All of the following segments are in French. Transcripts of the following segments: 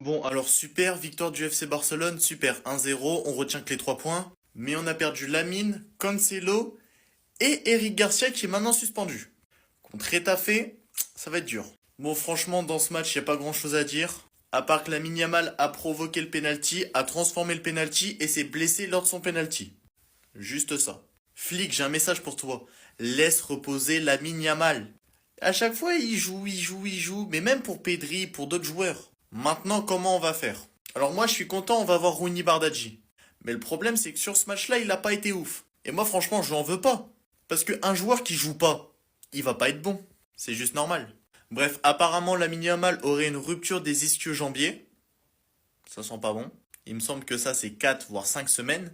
Bon, alors super, victoire du FC Barcelone, super 1-0, on retient que les 3 points. Mais on a perdu Lamine, Cancelo et Eric Garcia qui est maintenant suspendu. Contre Retafe, ça va être dur. Bon, franchement, dans ce match, il n'y a pas grand-chose à dire. À part que Lamine Yamal a provoqué le penalty, a transformé le penalty et s'est blessé lors de son penalty. Juste ça. Flic, j'ai un message pour toi. Laisse reposer Lamine Yamal. À chaque fois, il joue, mais même pour Pedri, pour d'autres joueurs. Maintenant, comment on va faire? Alors moi, je suis content, on va voir Rooney Bardghji. Mais le problème, c'est que sur ce match-là, il n'a pas été ouf. Et moi, franchement, je l'en veux pas. Parce qu'un joueur qui joue pas, il va pas être bon. C'est juste normal. Bref, apparemment, Lamine Yamal aurait une rupture des ischio-jambiers. Ça sent pas bon. Il me semble que ça, c'est 4 voire 5 semaines.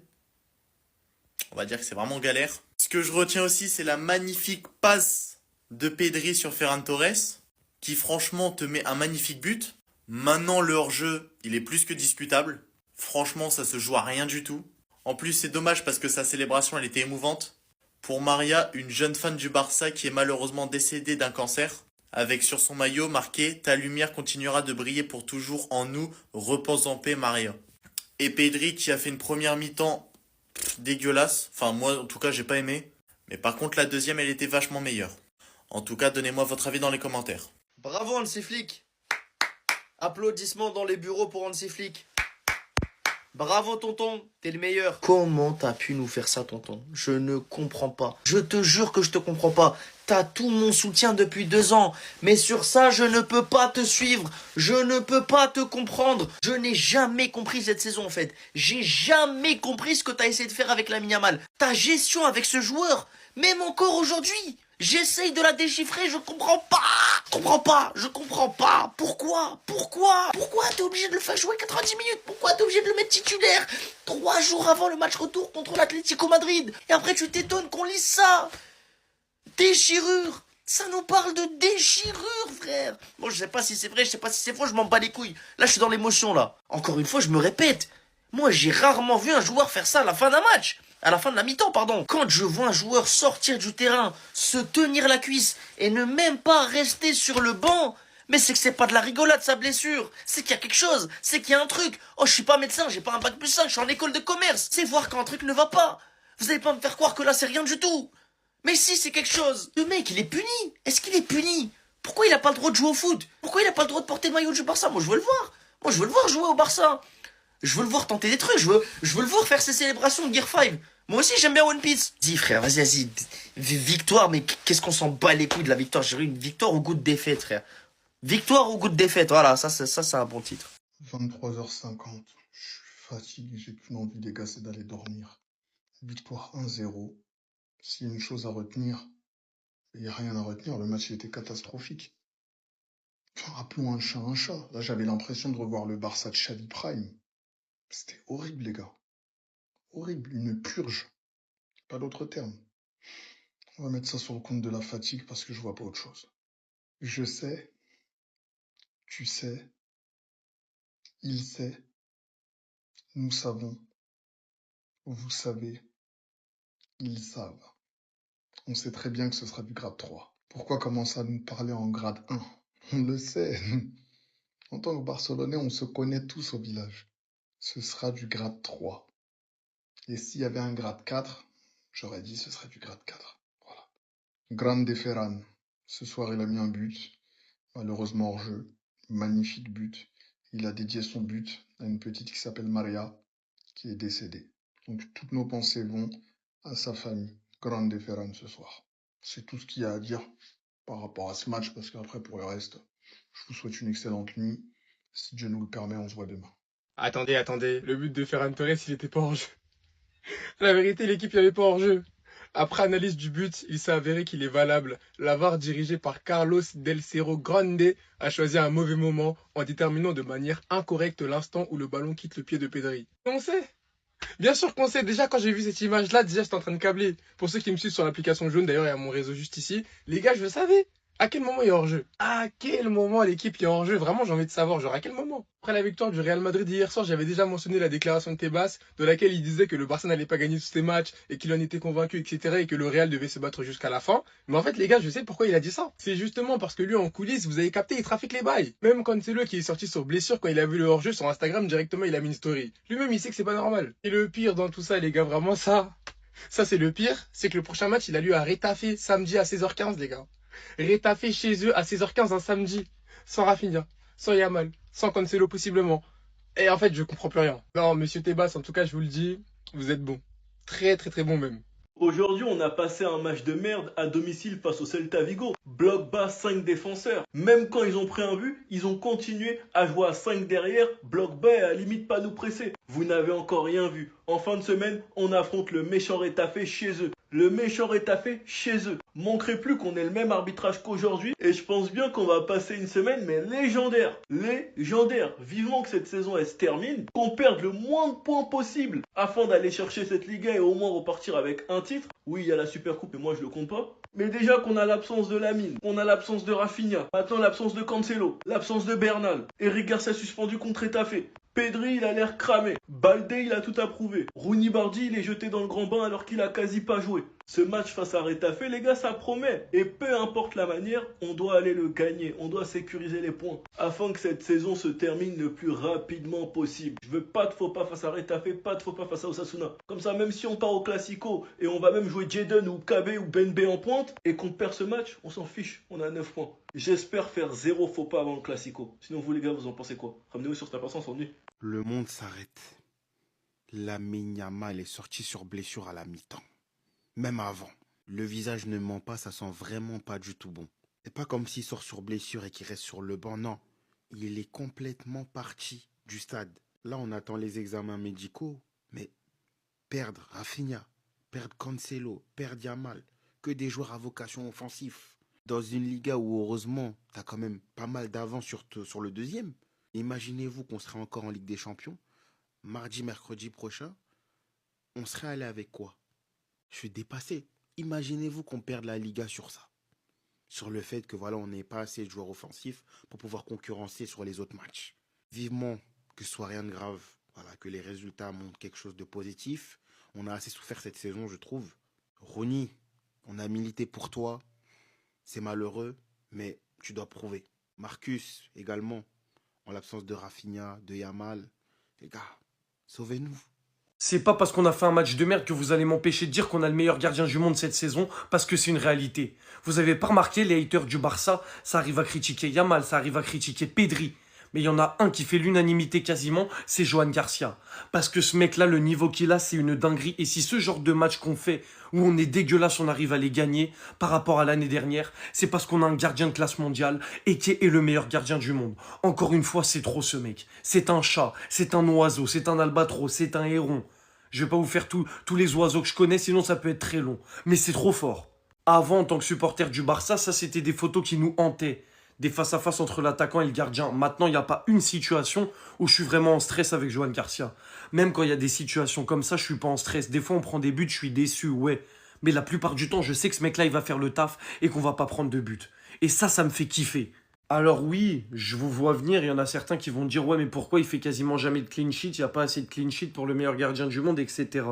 On va dire que c'est vraiment galère. Ce que je retiens aussi, c'est la magnifique passe de Pedri sur Ferran Torres, qui franchement te met un magnifique but. Maintenant, le hors-jeu, il est plus que discutable. Franchement, ça se joue à rien du tout. En plus, c'est dommage parce que sa célébration, elle était émouvante. Pour Maria, une jeune fan du Barça qui est malheureusement décédée d'un cancer, avec sur son maillot marqué "Ta lumière continuera de briller pour toujours en nous, repose en paix Maria". Et Pedri qui a fait une première mi-temps dégueulasse. Enfin, moi, en tout cas, j'ai pas aimé. Mais par contre, la deuxième, elle était vachement meilleure. En tout cas, donnez-moi votre avis dans les commentaires. Bravo Hansi Flick. Applaudissements dans les bureaux pour Hansi Flick. Bravo tonton, t'es le meilleur. Comment t'as pu nous faire ça tonton? Je ne comprends pas. Je te jure que je te comprends pas. T'as tout mon soutien depuis 2 ans. Mais sur ça, je ne peux pas te suivre. Je ne peux pas te comprendre. Je n'ai jamais compris cette saison en fait. J'ai jamais compris ce que t'as essayé de faire avec Lamine Yamal. Ta gestion avec ce joueur, même encore aujourd'hui. J'essaye de la déchiffrer, je comprends pas. Je comprends pas. Pourquoi t'es obligé de le faire jouer 90 minutes? Pourquoi t'es obligé de le mettre titulaire 3 jours avant le match retour contre l'Atlético Madrid? Et après tu t'étonnes qu'on lise ça. Déchirure. Ça nous parle de déchirure, frère. Bon, je sais pas si c'est vrai, je sais pas si c'est faux, je m'en bats les couilles. Là, je suis dans l'émotion, là. Encore une fois, je me répète. Moi, j'ai rarement vu un joueur faire ça à la fin d'un match. À la fin de la mi-temps, pardon. Quand je vois un joueur sortir du terrain, se tenir la cuisse et ne même pas rester sur le banc, mais c'est que c'est pas de la rigolade sa blessure. C'est qu'il y a quelque chose. C'est qu'il y a un truc. Oh, je suis pas médecin, j'ai pas un bac+5, je suis en école de commerce. C'est voir quand un truc ne va pas. Vous allez pas me faire croire que là, c'est rien du tout. Mais si, c'est quelque chose. Le mec, il est puni. Est-ce qu'il est puni? Pourquoi il a pas le droit de jouer au foot? Pourquoi il a pas le droit de porter le maillot du Barça? Moi, je veux le voir. Moi, je veux le voir jouer au Barça. Je veux le voir tenter des trucs. Je veux le voir faire ses célébrations de Gear 5. Moi aussi, j'aime bien One Piece. Dis, frère, vas-y. Victoire, mais qu'est-ce qu'on s'en bat les couilles de la victoire? J'ai eu une victoire au goût de défaite, frère. Victoire au goût de défaite. Voilà, ça, c'est un bon titre. 23h50. Je suis fatigué, j'ai qu'une envie, les gars, c'est d'aller dormir. Victoire 1-0. S'il y a une chose à retenir, il n'y a rien à retenir. Le match il était catastrophique. Enfin, rappelons un chat un chat. Là, j'avais l'impression de revoir le Barça de Xavi Prime. C'était horrible, les gars. Horrible, une purge. Pas d'autre terme. On va mettre ça sur le compte de la fatigue parce que je vois pas autre chose. Je sais, tu sais, il sait, nous savons, vous savez, ils savent. On sait très bien que ce sera du grade 3. Pourquoi commencer à nous parler en grade 1? On le sait. En tant que Barcelonais, on se connaît tous au village. Ce sera du grade 3. Et s'il y avait un grade 4, j'aurais dit ce serait du grade 4. Voilà. Grande Ferran. Ce soir, il a mis un but. Malheureusement hors jeu. Magnifique but. Il a dédié son but à une petite qui s'appelle Maria, qui est décédée. Donc toutes nos pensées vont à sa famille. Grande Ferran ce soir. C'est tout ce qu'il y a à dire par rapport à ce match, parce qu'après, pour le reste, je vous souhaite une excellente nuit. Si Dieu nous le permet, on se voit demain. Attendez, le but de Ferran Torres, il était pas hors jeu. La vérité, l'équipe, il n'y avait pas hors jeu. Après analyse du but, il s'est avéré qu'il est valable. La VAR dirigée par Carlos Del Cerro Grande a choisi un mauvais moment en déterminant de manière incorrecte l'instant où le ballon quitte le pied de Pedri. On sait. Bien sûr qu'on sait. Déjà, quand j'ai vu cette image-là, déjà, j'étais en train de câbler. Pour ceux qui me suivent sur l'application jaune, d'ailleurs, il y a mon réseau juste ici. Les gars, je le savais. À quel moment il est hors jeu? À quel moment l'équipe est hors jeu? Vraiment, j'ai envie de savoir, genre à quel moment? Après la victoire du Real Madrid hier soir, j'avais déjà mentionné la déclaration de Tebas, de laquelle il disait que le Barça n'allait pas gagner tous ses matchs et qu'il en était convaincu, etc. et que le Real devait se battre jusqu'à la fin. Mais en fait, les gars, je sais pourquoi il a dit ça. C'est justement parce que lui, en coulisses, vous avez capté, il trafique les bails. Même quand c'est lui qui est sorti sur blessure, quand il a vu le hors-jeu sur Instagram, directement, il a mis une story. Lui-même, il sait que c'est pas normal. Et le pire dans tout ça, les gars, vraiment ça c'est le pire, c'est que le prochain match, il a lieu à Retafe, samedi à 16h15, les gars. Retafe chez eux à 16h15 un samedi, sans Rafinha, sans Yamal, sans Cancelo possiblement. Et en fait, je comprends plus rien. Non, monsieur Tebas, en tout cas, je vous le dis, vous êtes bon. Très très très bon même. Aujourd'hui, on a passé un match de merde à domicile face au Celta Vigo. Bloc bas, 5 défenseurs. Même quand ils ont pris un but, ils ont continué à jouer à 5 derrière, bloc bas et à la limite pas nous presser. Vous n'avez encore rien vu. En fin de semaine, on affronte le méchant Retafe chez eux. Le méchant Retafe chez eux. Manquerait plus qu'on ait le même arbitrage qu'aujourd'hui. Et je pense bien qu'on va passer une semaine, mais légendaire. Légendaire. Vivement que cette saison elle se termine. Qu'on perde le moins de points possible. Afin d'aller chercher cette Liga et au moins repartir avec un titre. Oui, il y a la Super Coupe et moi je le compte pas. Mais déjà qu'on a l'absence de Lamine, qu'on a l'absence de Rafinha, maintenant l'absence de Cancelo, l'absence de Bernal, Eric Garcia suspendu contre Retafe. Pedri, il a l'air cramé. Baldé, il a tout approuvé. Rooney Bardi, il est jeté dans le grand bain alors qu'il a quasi pas joué. Ce match face à Retafe, les gars, ça promet. Et peu importe la manière, on doit aller le gagner. On doit sécuriser les points afin que cette saison se termine le plus rapidement possible. Je veux pas de faux pas face à Retafe, pas de faux pas face à Osasuna. Comme ça, même si on part au Classico et on va même jouer Jadon ou KB ou Benbe en pointe et qu'on perd ce match, on s'en fiche. On a 9 points. J'espère faire 0 faux pas avant le Classico. Sinon, vous les gars, vous en pensez quoi? Ramenez-vous sur ta patience, on y. Le monde s'arrête. Lamine Yamal est sorti sur blessure à la mi-temps. Même avant. Le visage ne ment pas, ça sent vraiment pas du tout bon. C'est pas comme s'il sort sur blessure et qu'il reste sur le banc, non. Il est complètement parti du stade. Là, on attend les examens médicaux, mais perdre Rafinha, perdre Cancelo, perdre Yamal, que des joueurs à vocation offensive. Dans une Liga où, heureusement, t'as quand même pas mal d'avance sur le deuxième. Imaginez-vous qu'on serait encore en Ligue des Champions, mardi, mercredi prochain, on serait allé avec quoi? Je suis dépassé. Imaginez-vous qu'on perde la Liga sur ça. Sur le fait que voilà, on n'ait pas assez de joueurs offensifs pour pouvoir concurrencer sur les autres matchs. Vivement que ce soit rien de grave, voilà, que les résultats montrent quelque chose de positif. On a assez souffert cette saison, je trouve. Rooney, on a milité pour toi. C'est malheureux, mais tu dois prouver. Marcus, également. En l'absence de Rafinha, de Yamal. Les gars, sauvez-nous. C'est pas parce qu'on a fait un match de merde que vous allez m'empêcher de dire qu'on a le meilleur gardien du monde cette saison, parce que c'est une réalité. Vous avez pas remarqué, les haters du Barça, ça arrive à critiquer Yamal, ça arrive à critiquer Pedri. Mais il y en a un qui fait l'unanimité quasiment, c'est Johan Garcia. Parce que ce mec-là, le niveau qu'il a, c'est une dinguerie. Et si ce genre de match qu'on fait, où on est dégueulasse, on arrive à les gagner par rapport à l'année dernière, c'est parce qu'on a un gardien de classe mondiale et qui est le meilleur gardien du monde. Encore une fois, c'est trop ce mec. C'est un chat, c'est un oiseau, c'est un albatros, c'est un héron. Je vais pas vous faire tous les oiseaux que je connais, sinon ça peut être très long. Mais c'est trop fort. Avant, en tant que supporter du Barça, ça c'était des photos qui nous hantaient. Des face-à-face entre l'attaquant et le gardien. Maintenant, il n'y a pas une situation où je suis vraiment en stress avec Johan Garcia. Même quand il y a des situations comme ça, je suis pas en stress. Des fois, on prend des buts, je suis déçu, ouais. Mais la plupart du temps, je sais que ce mec-là, il va faire le taf et qu'on va pas prendre de but. Et ça me fait kiffer. Alors oui, je vous vois venir, il y en a certains qui vont dire « Ouais, mais pourquoi il fait quasiment jamais de clean sheet? Il n'y a pas assez de clean sheet pour le meilleur gardien du monde, etc. »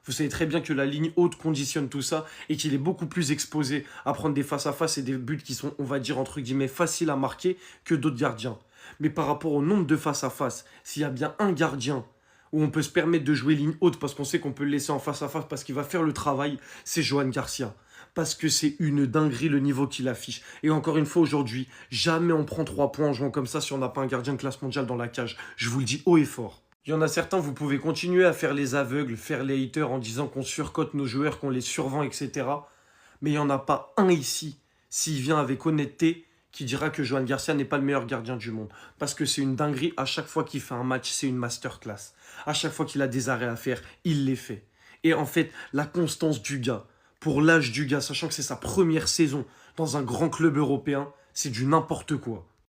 Vous savez très bien que la ligne haute conditionne tout ça et qu'il est beaucoup plus exposé à prendre des face-à-face et des buts qui sont, on va dire, entre guillemets, faciles à marquer que d'autres gardiens. Mais par rapport au nombre de face-à-face, s'il y a bien un gardien où on peut se permettre de jouer ligne haute parce qu'on sait qu'on peut le laisser en face-à-face parce qu'il va faire le travail, c'est Johan Garcia. Parce que c'est une dinguerie le niveau qu'il affiche. Et encore une fois aujourd'hui, jamais on prend 3 points en jouant comme ça si on n'a pas un gardien de classe mondiale dans la cage. Je vous le dis haut et fort. Il y en a certains, vous pouvez continuer à faire les aveugles, faire les haters en disant qu'on surcote nos joueurs, qu'on les survend, etc. Mais il n'y en a pas un ici, s'il vient avec honnêteté, qui dira que Johan Garcia n'est pas le meilleur gardien du monde. Parce que c'est une dinguerie, à chaque fois qu'il fait un match, c'est une masterclass. À chaque fois qu'il a des arrêts à faire, il les fait. Et en fait, la constance du gars, pour l'âge du gars, sachant que c'est sa première saison dans un grand club européen, c'est du n'importe quoi.